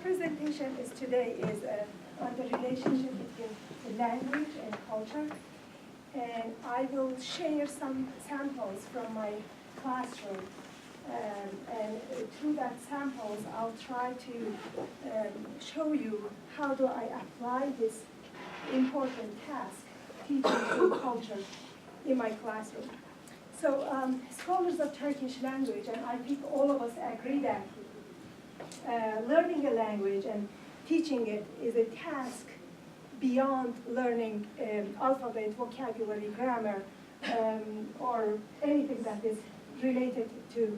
presentation today is on the relationship between the language and culture. And I will share some samples from my classroom. And through that samples, I'll try to show you how do I apply this important task, teaching culture, in my classroom. So scholars of Turkish language, and I think all of us agree that learning a language and teaching it is a task beyond learning alphabet, vocabulary, grammar, or anything that is related to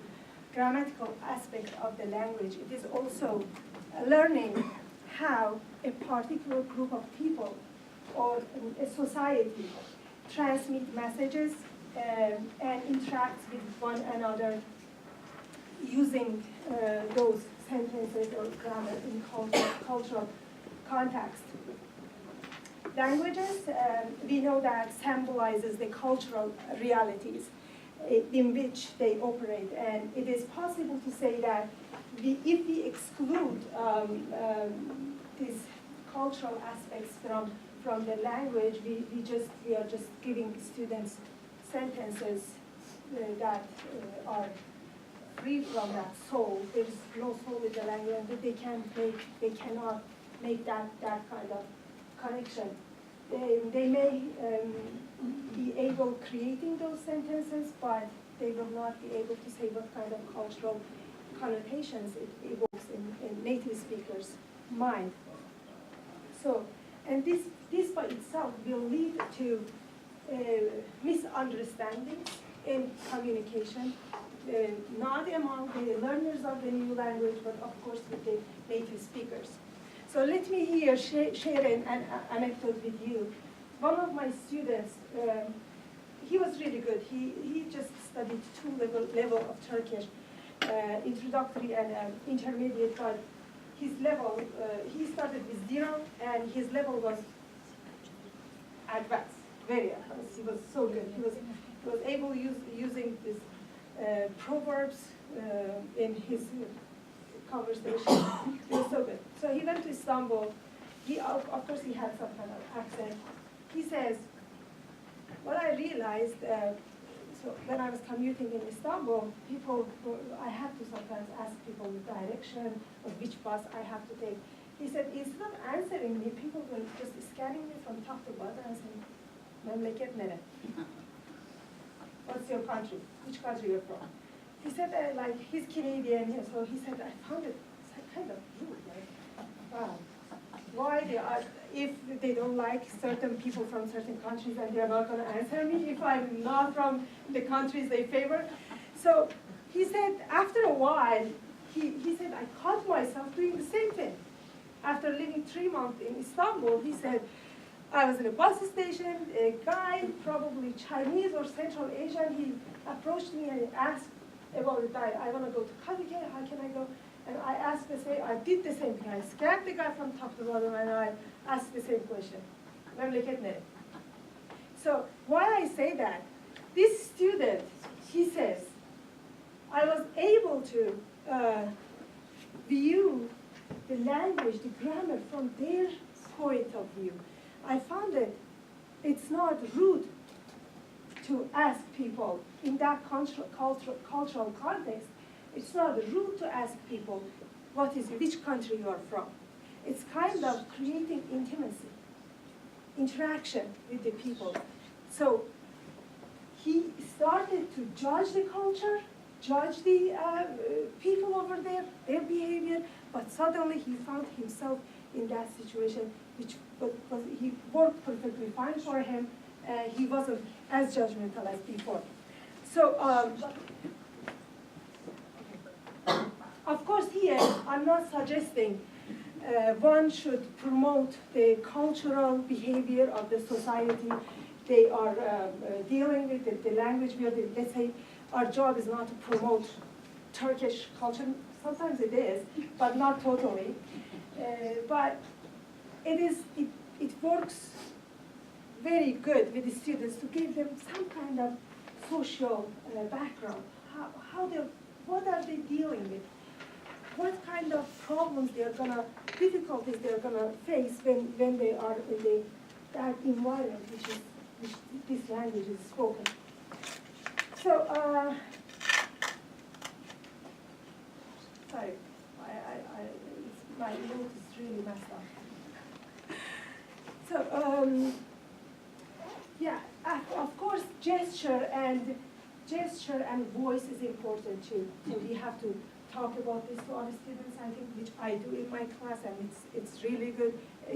grammatical aspects of the language. It is also learning how a particular group of people or a society transmit messages and interact with one another using those sentences or grammar in cultural context. Languages, we know that symbolizes the cultural realities in which they operate, and it is possible to say that if we exclude these cultural aspects from the language, we are just giving students sentences that are free from that soul. There's no soul in the language, and they cannot make that kind of connection. They may be able creating those sentences, but they will not be able to say what kind of cultural connotations it evokes in native speakers' mind. So, and this by itself will lead to misunderstandings in communication, not among the learners of the new language, but of course with the native speakers. So let me here share an anecdote with you. One of my students, he was really good. He just studied two level of Turkish, introductory and intermediate, but his level, he started with 0, and his level was advanced, very advanced. He was so good. He was able using this proverbs in his conversation. It was so good. So he went to Istanbul. Of course, he had some kind of accent. He says, what I realized, so when I was commuting in Istanbul, I had to sometimes ask people the direction of which bus I have to take. He said, instead of answering me, people were just scanning me from top to bottom and saying, "Memleket nere? What's your country? Which country you're from?" He said, like, he's Canadian, so he said, I found it kind of rude, like, wow. Why if they don't like certain people from certain countries and they're not going to answer me if I'm not from the countries they favor? So he said, after a while, he said, I caught myself doing the same thing. After living 3 months in Istanbul, he said, I was in a bus station, a guy, probably Chinese or Central Asian, he approached me and asked about the diet. I want to go to Kadıköy, how can I go? And I asked the same, I did the same thing. I scanned the guy from top to bottom and I asked the same question. Memleket nere? So why I say that, this student, he says, I was able to view the language, the grammar from their point of view. I found that it's not rude to ask people in that cultural context. It's not rude to ask people which country you are from. It's kind of creating intimacy, interaction with the people. So he started to judge the culture, judge the people over there, their behavior, but suddenly he found himself in that situation, which he worked perfectly fine for him. He wasn't as judgmental as before. So, of course, here I'm not suggesting one should promote the cultural behavior of the society they are dealing with, the language we are dealing. Let's say our job is not to promote Turkish culture. Sometimes it is, but not totally. But it works very good with the students to give them some kind of social background. What are they dealing with? what kind of problems difficulties they're gonna face when they are in that environment which this language is spoken. So, sorry, my note is really messed up. So, yeah, of course, gesture and voice is important too. So we have to talk about this to our students, I think, which I do in my class, and it's really good.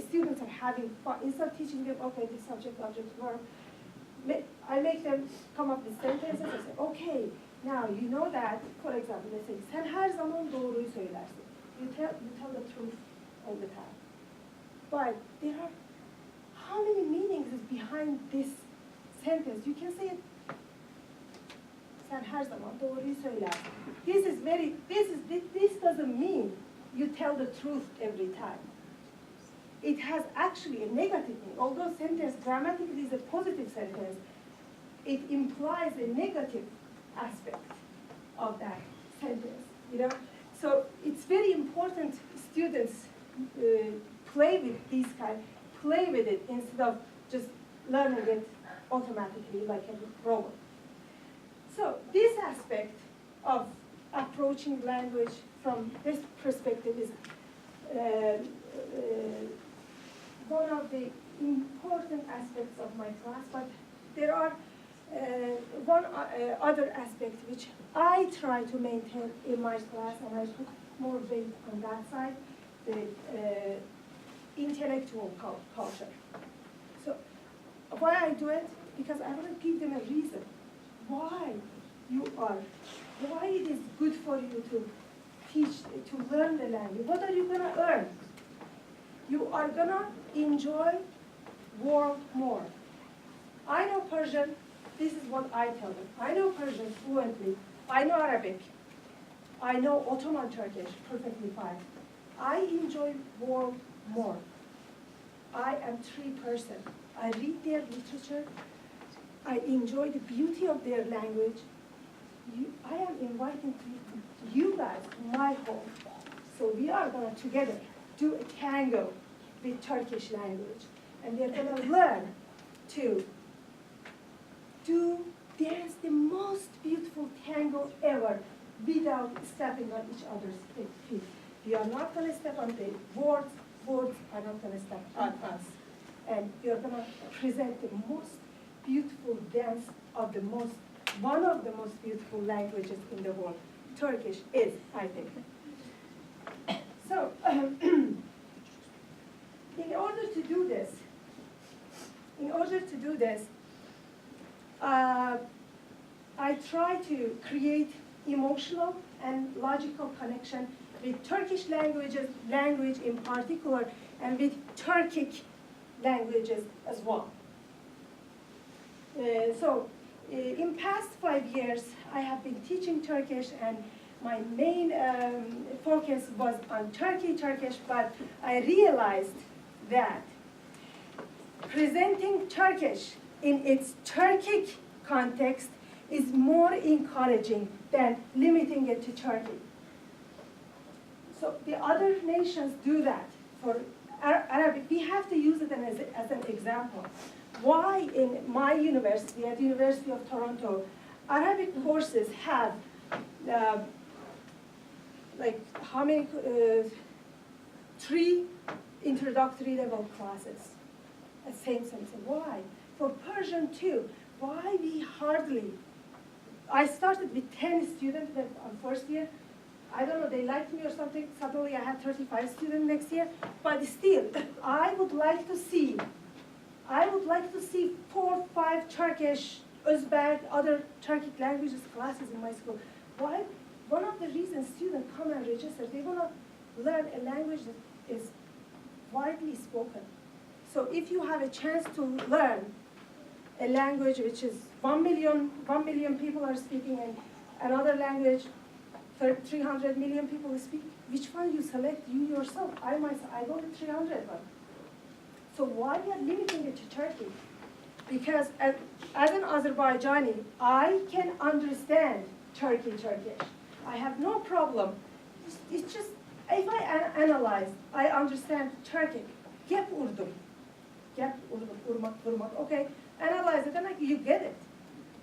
Students are having fun. Instead of teaching them, okay, this subject, object, verb, I make them come up with sentences. I say, okay, now you know that, for example, they say, sen her zaman doğruyu söylersin. You tell the truth all the time. But there are, how many meanings is behind this sentence? You can say it, sen her zaman doğruyu söylersin. This doesn't mean you tell the truth every time. It has actually a negative meaning. Although sentence grammatically is a positive sentence, it implies a negative aspect of that sentence, you know? So it's very important students play with it instead of just learning it automatically like a robot. So this aspect of approaching language from this perspective is one of the important aspects of my class, but there are one other aspect which I try to maintain in my class, and I put more weight on that side, the intellectual culture. So why I do it? Because I want to give them a reason why it is good for you to teach, to learn the language. What are you going to earn? You are going to enjoy world more. I know Persian. This is what I tell them. I know Persian fluently. I know Arabic. I know Ottoman Turkish perfectly fine. I enjoy world more. I am tree person. I read their literature. I enjoy the beauty of their language. I am inviting you guys to my home. So we are going to together do a tango with Turkish language. And they're going to learn to dance the most beautiful tango ever without stepping on each other's feet. We are not going to step on the words are not going to step on us. And we are going to present the most beautiful dance of one of the most beautiful languages in the world. Turkish is, I think. So, in order to do this, I try to create emotional and logical connection with Turkish language in particular, and with Turkic languages as well. In past 5 years, I have been teaching Turkish, and my main focus was on Turkish, but I realized that presenting Turkish in its Turkic context is more encouraging than limiting it to Turkey. So the other nations do that. For Arabic, we have to use it as an example. Why in my university, at the University of Toronto, Arabic courses have like how many, 3 introductory level classes at same semester. Why? For Persian too, why we hardly, I started with 10 students on first year. I don't know, they liked me or something. Suddenly I had 35 students next year. But still, I would like to see 4, 5 Turkish, Uzbek, other Turkic languages classes in my school. Why? One of the reasons students come and register, they want to learn a language that is widely spoken. So if you have a chance to learn a language which is 1 million people are speaking, and another language 300 million people speak, which one you select, you yourself? I go to 300 one. So why we are limiting it to Turkey? Because as an Azerbaijani, I can understand Turkish. I have no problem It's just, if I analyze, I understand Turkic. Gep urdum. Gep urdum, urmak, vurmak. Okay, analyze it, and you get it.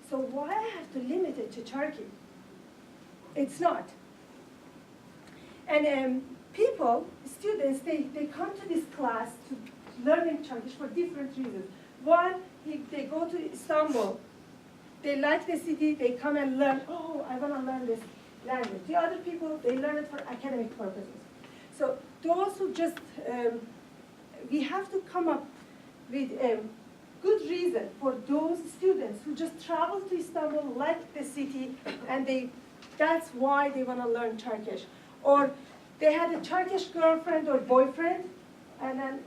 So why I have to limit it to Turkey? It's not. And people, students, they come to this class to learning Turkish for different reasons. One, they go to Istanbul. They like the city, they come and learn, oh, I want to learn this language. The other people, they learn it for academic purposes. So those who just, we have to come up with a good reason for those students who just travel to Istanbul, like the city, and that's why they want to learn Turkish. Or they had a Turkish girlfriend or boyfriend, and then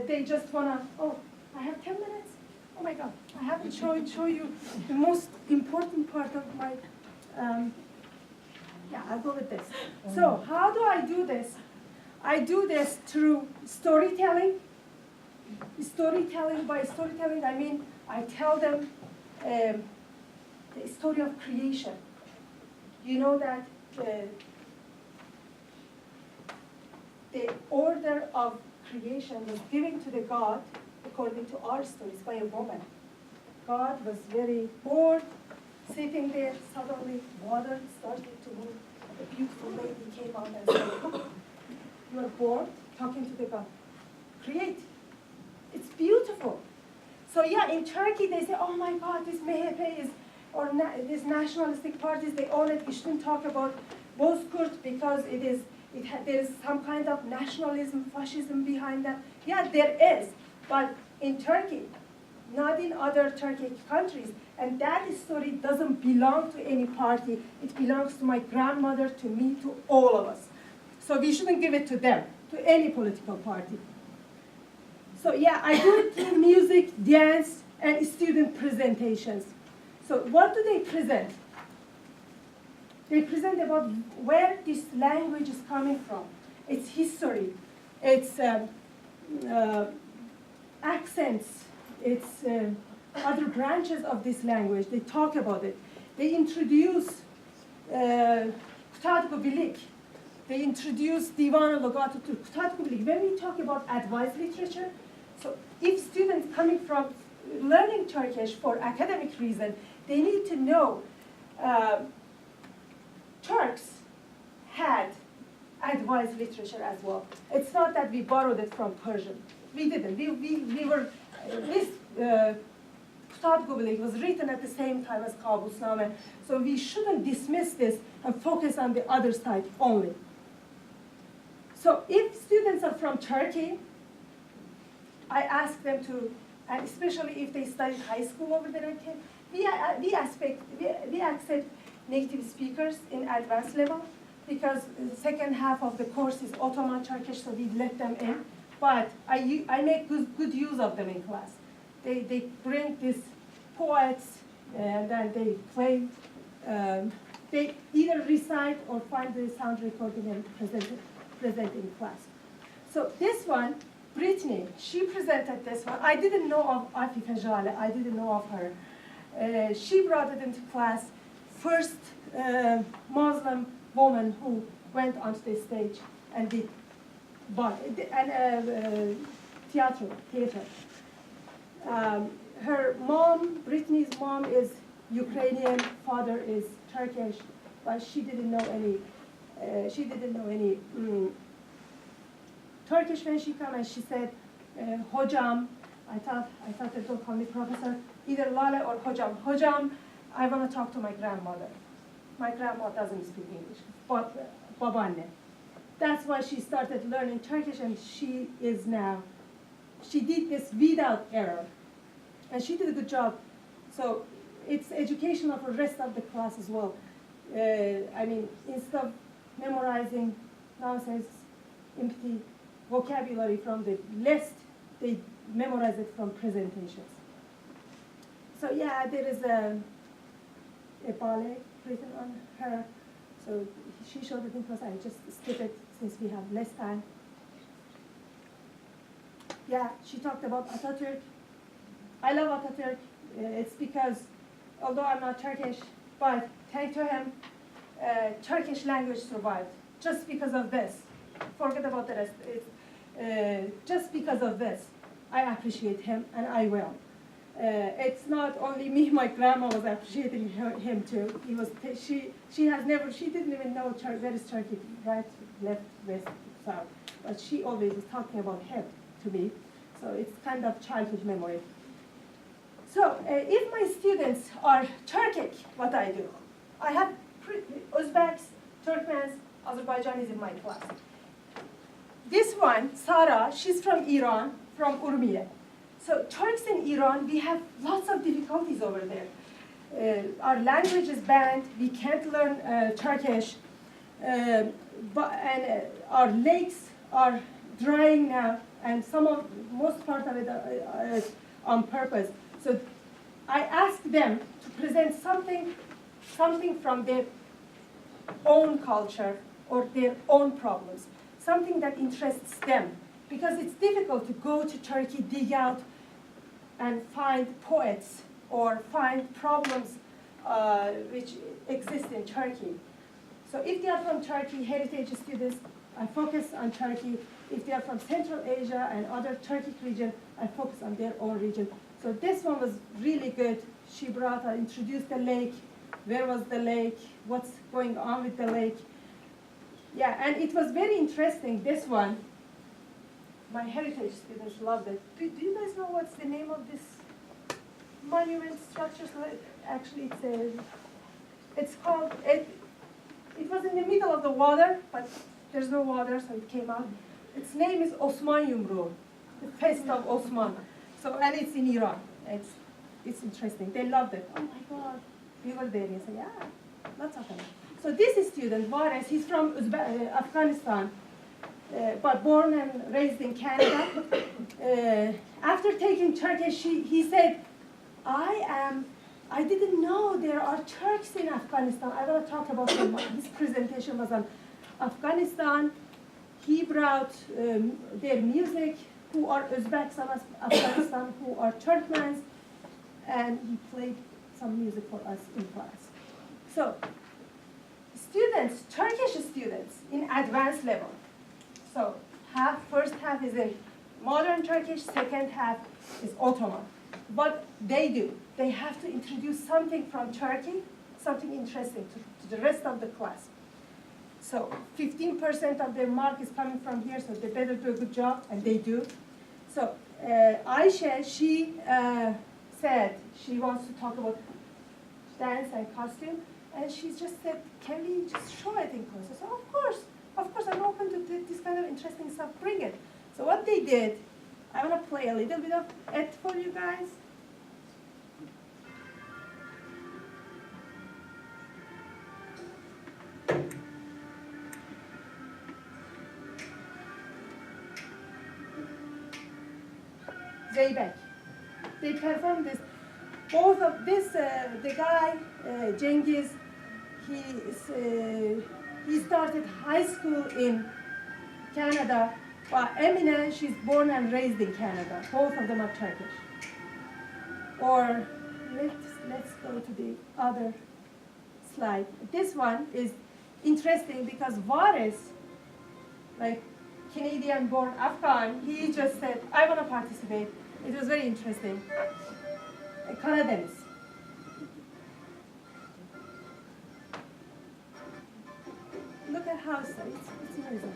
they just want to, oh, I have 10 minutes? Oh my God, I haven't show you the most important part of my, yeah, I'll go with this. So how do I do this? I do this through storytelling. Storytelling, by storytelling, I mean I tell them the story of creation. You know that the order of creation was given to the God, according to our stories, by a woman. God was very bored, sitting there, suddenly water started to move. A beautiful lady came out and said, you are bored, talking to the God. Create. It's beautiful. So yeah, in Turkey they say, oh my God, this MHP is, or these nationalistic parties, they own it. We shouldn't talk about Bozkurt because there is some kind of nationalism, fascism behind that. Yeah, there is, but in Turkey, not in other Turkic countries. And that story doesn't belong to any party. It belongs to my grandmother, to me, to all of us. So we shouldn't give it to them, to any political party. So yeah, I do it through music, dance, and student presentations. So what do they present? They present about where this language is coming from, its history, its accents, its other branches of this language. They talk about it. They introduce Kutadgu Bilik. They introduce Divan-ı Lughat-ı Türk. Kutadgu Bilik. When we talk about advanced literature, so if students coming from learning Turkish for academic reason, they need to know Turks had advanced literature as well. It's not that we borrowed it from Persian. We didn't. We were, this Kutadgu Bilik was written at the same time as Kabusname, so we shouldn't dismiss this and focus on the other side only. So if students are from Turkey, I ask them to, and especially if they study high school over there, we accept native speakers in advanced level because the second half of the course is Ottoman Turkish, so we let them in. But I make good use of them in class. They bring these poets and then they play. They either recite or find the sound recording and present in class. So this one, Brittany, she presented this one. I didn't know of Afife Jale. I didn't know of her. She brought it into class. First Muslim woman who went onto the stage and did theater. Her mom, Brittany's mom, is Ukrainian. Father is Turkish, but she didn't know any. Turkish when she came and she said, Hocam. I thought they don't call me professor. Either Lale or Hocam. Hocam, I want to talk to my grandmother. My grandma doesn't speak English, but babaanne. That's why she started learning Turkish, and she did this without error. And she did a good job. So it's educational for the rest of the class as well. I mean, instead of memorizing nonsense, empty vocabulary from the list, they memorize it from presentations. So yeah, there is a ballet written on her. So she showed it in class. I just skip it since we have less time. Yeah, she talked about Atatürk. I love Atatürk. It's because, although I'm not Turkish, but thanks to him, Turkish language survived. just because of this. Forget about the rest. Just because of this, I appreciate him, and I will. It's not only me, my grandma was appreciating him too. She didn't even know where is Turkey, right, left, west, south. But she always was talking about him to me. So it's kind of childhood memory. So if my students are Turkic, what I do? I have Uzbeks, Turkmens, Azerbaijanis in my class. This one, Sara, she's from Iran, from Urmiye. So Turks in Iran, we have lots of difficulties over there. Our language is banned. We can't learn Turkish. Our lakes are drying now, and most part of it is on purpose. So I ask them to present something from their own culture or their own problems, something that interests them. Because it's difficult to go to Turkey, dig out, and find poets or find problems which exist in Turkey. So if they are from Turkey, heritage students, I focus on Turkey. If they are from Central Asia and other Turkic region, I focus on their own region. So this one was really good. She introduced the lake. Where was the lake? What's going on with the lake? Yeah, and it was very interesting, this one. My heritage students loved it. Do you guys know what's the name of this monument structure? Actually, it's called, it was in the middle of the water, but there's no water, so it came out. Its name is Osman Yumru, the fest of Osman. So, and it's in Iran. It's interesting. They loved it. Oh my God. We were there. He said, yeah, lots of them. So this is student, Vares, he's from Afghanistan, but born and raised in Canada. After taking Turkish, he said, I didn't know there are Turks in Afghanistan. I want to talk about him. His presentation was on Afghanistan. He brought their music, who are Uzbeks of Afghanistan, who are Turkmens, and he played some music for us in class. So, students, Turkish students in advanced level. So, first half is in modern Turkish, second half is Ottoman. What they do, they have to introduce something from Turkey, something interesting to the rest of the class. So 15% of their mark is coming from here, so they better do a good job, and they do. So Aisha, she said she wants to talk about dance and costume, and she just said, can we just show it in class? I said, of course, I'm open to this kind of interesting stuff, bring it. So what they did, I want to play a little bit of it for you guys. Zeybek. They performed this. Both of this, the guy, Cengiz, he started high school in Canada. But Emine, she's born and raised in Canada. Both of them are Turkish. Or let's go to the other slide. This one is interesting because Vares, like Canadian-born Afghan, he just said, I want to participate. It was very interesting. Karadeniz. Look at how it's amazing.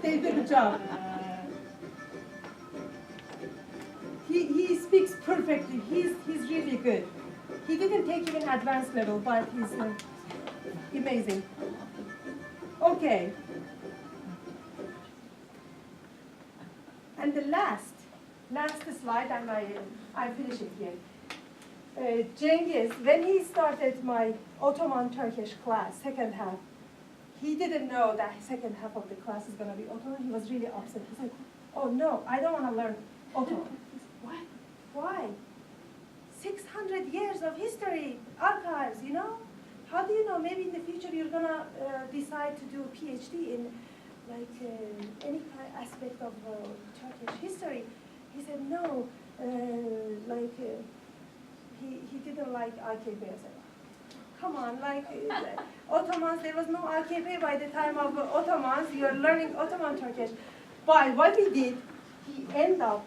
They did a good job. He speaks perfectly. He's really good. He didn't take even advanced level, but he's amazing. Okay. And the last slide, and I finish it here. Cengiz, when he started my Ottoman Turkish class, second half, he didn't know that second half of the class is going to be Ottoman. He was really upset. He said, oh no, I don't want to learn Ottoman. He said, what? Why? 600 years of history, archives, you know? How do you know? Maybe in the future you're going to decide to do a PhD in any kind of aspect of Turkish history. He said, no, he didn't like AKP. I said, come on, like Ottomans, there was no AKP by the time of Ottomans. You are learning Ottoman Turkish. But what he did, he ended up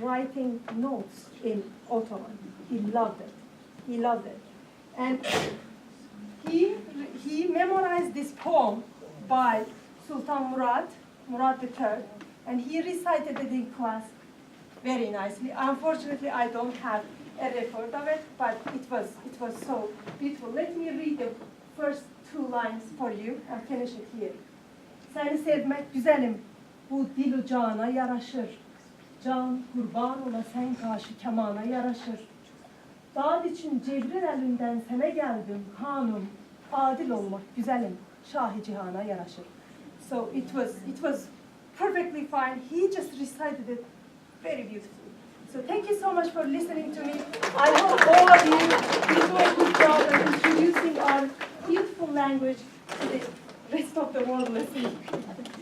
writing notes in Ottoman. He loved it. He loved it. And he memorized this poem by Sultan Murad III, and he recited it in class very nicely. Unfortunately, I don't have a record of it, but it was so beautiful. Let me read the first two lines for you and finish it here. Seni sevmek güzelim, bu dil cana yaraşır. Can kurban ola sen karşı kemana yaraşır. Dağ için cebrin elinden sene geldim kanım. Adil olmak güzelim, şahi cihana yaraşır. So it was perfectly fine. He just recited it very beautifully. So thank you so much for listening to me. I hope all of you do a good job of introducing our beautiful language to the rest of the world listening.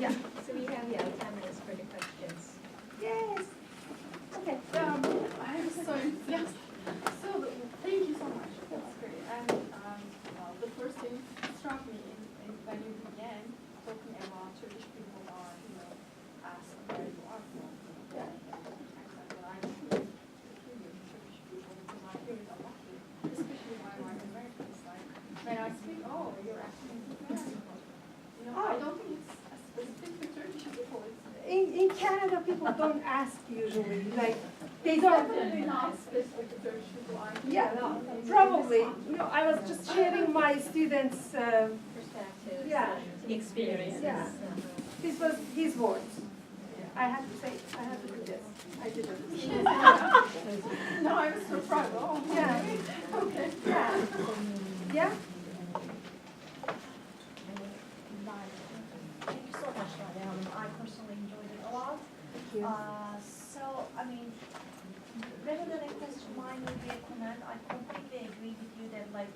Yeah. So we have 10 minutes for the questions. Yes. Okay. I am so enthusiastic. So thank you so much. That's great. And the first thing struck me when you began talking about Turkish people are, asked where you are from. Yeah. I'm Turkish people because I hear it a lot, especially by my Americans. Like when I speak, oh, your accent is American. I don't think it's specific to Turkish people. In Canada, people don't ask usually. Like they don't. Definitely not specific to Turkish people. Yeah, probably. I was just sharing my students' Perspectives, yeah. experiences. Yeah. This was his words. I had to say, I had to do this. I didn't. No, I was surprised. Oh, Yeah. Okay. Yeah. Yeah. Thank you so much, Lale. I personally enjoyed it a lot. Thank you. So, I mean, rather than a question, mine would be a comment. I completely agree with you that, like,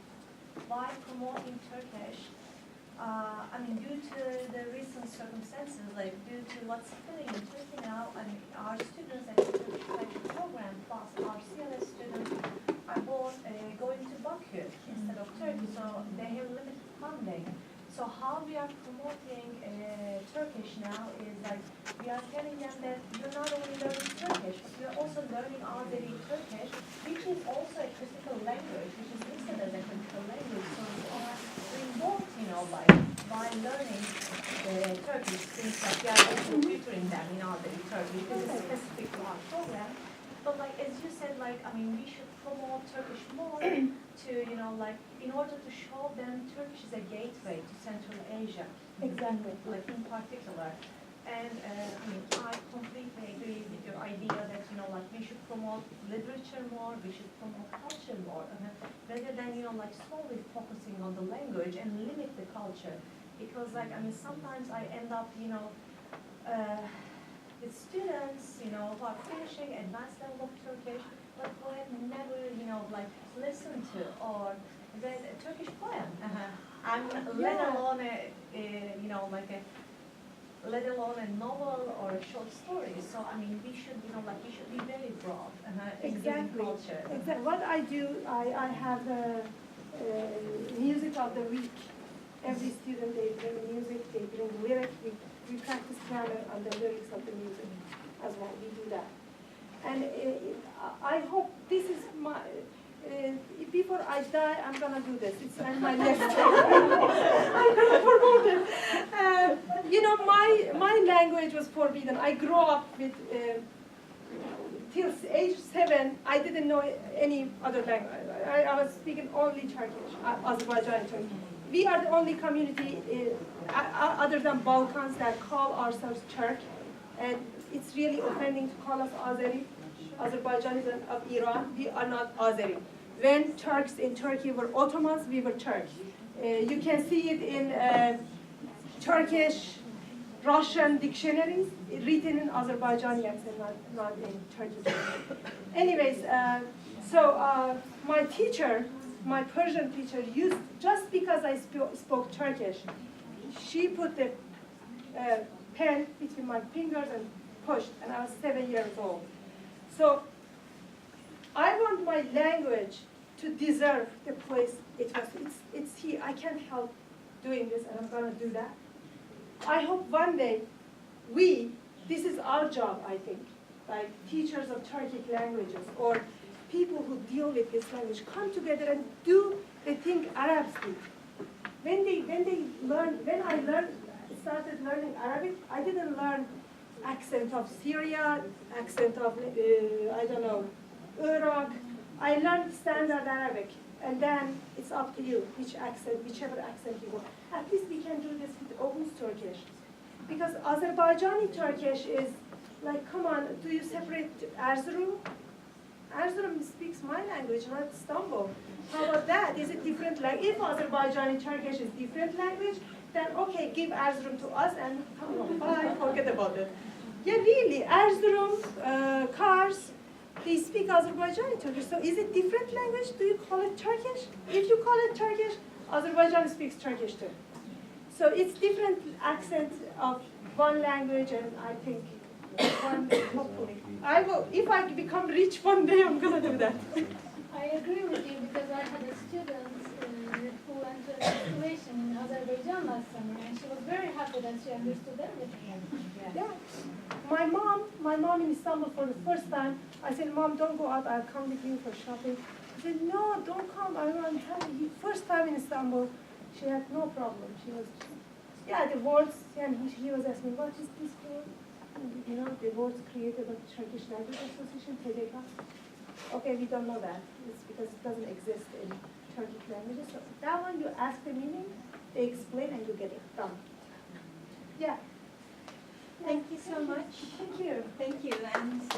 by promoting Turkish, I mean, due to the recent circumstances, like, due to what's happening in Turkey now, I mean, our students at the Turkish Language program, plus our CLS students, are both going to Baku instead of Turkey, so they have limited funding. So how we are promoting Turkish now is like we are telling them that you're not only learning Turkish, but you're also learning Azeri Turkish, which is also a critical language, which is listed as a critical language. So we are doing both, by learning Turkish, since like we are also tutoring them in Azeri Turkish. This is specific to our program. But like as you said, like I mean, we should promote Turkish more to, like in order to show them Turkish is a gateway to Central Asia. Exactly. Like in particular. And I mean, I completely agree with your idea that, like we should promote literature more, we should promote culture more, rather than, like solely focusing on the language and limit the culture. Because like, I mean, sometimes I end up, with students, who are finishing advanced level of Turkish, but who have never, like listened to or read a Turkish poem. Let alone let alone a novel or a short story. So I mean, we should, we should be very broad. Exactly. Culture. Exactly. What I do, I have music of the week. Every student, they bring music, they bring lyrics. We practice grammar on the lyrics of the music as well. We do that. And I hope this is my, before I die, I'm going to do this. It's on my list. I'm going to promote it. My language was forbidden. I grew up with, till age 7, I didn't know any other language. I was speaking only Turkish, Azerbaijani Turkish. We are the only community other than Balkans that call ourselves Turk, and it's really offending to call us Azeri. Azerbaijanis of Iran, we are not Azeri. When Turks in Turkey were Ottomans, we were Turks. You can see it in Turkish, Russian dictionaries, written in Azerbaijani accent, not in Turkish. Anyways, my teacher, my Persian teacher, used, just because I spoke Turkish, she put the pen between my fingers and pushed, and I was 7 years old. So I want my language to deserve the place it was. It's here. I can't help doing this, and I'm gonna do that. I hope one day this is our job, I think, like teachers of Turkic languages or people who deal with this language come together and do the thing Arabs do. When I started learning Arabic, I didn't learn accent of Syria, accent of, I don't know, Iraq. I learned standard Arabic, and then it's up to you, whichever accent you want. At least we can do this with Oghuz Turkish. Because Azerbaijani Turkish is like, come on, do you separate Erzurum? Erzurum speaks my language, not Istanbul. How about that? Is it different? Like, if Azerbaijani Turkish is different language, then okay, give Erzurum to us and come on, bye, forget about it. Yeah, really, Erzurum, Kars, they speak Azerbaijani Turkish. So is it different language? Do you call it Turkish? If you call it Turkish, Azerbaijan speaks Turkish too. So it's different accent of one language, and I think hopefully. I will, if I become rich one day, I'm gonna do that. I agree with you because I had a student who entered a installation in Azerbaijan last summer, and she was very happy that she understood everything. Yeah. My mom in Istanbul for the first time, I said, Mom, don't go out, I'll come with you for shopping. She said, no, don't come, I'm happy. First time in Istanbul, she had no problem. She was, yeah, the words, and he was asking, what is this word? You know, the words created by the Turkish Language Association, TDK. Okay, we don't know that. It's because it doesn't exist in Turkish languages. So that one, you ask the meaning, they explain, and you get it done. Yeah. Thank you so much. Thank you. Thank you. And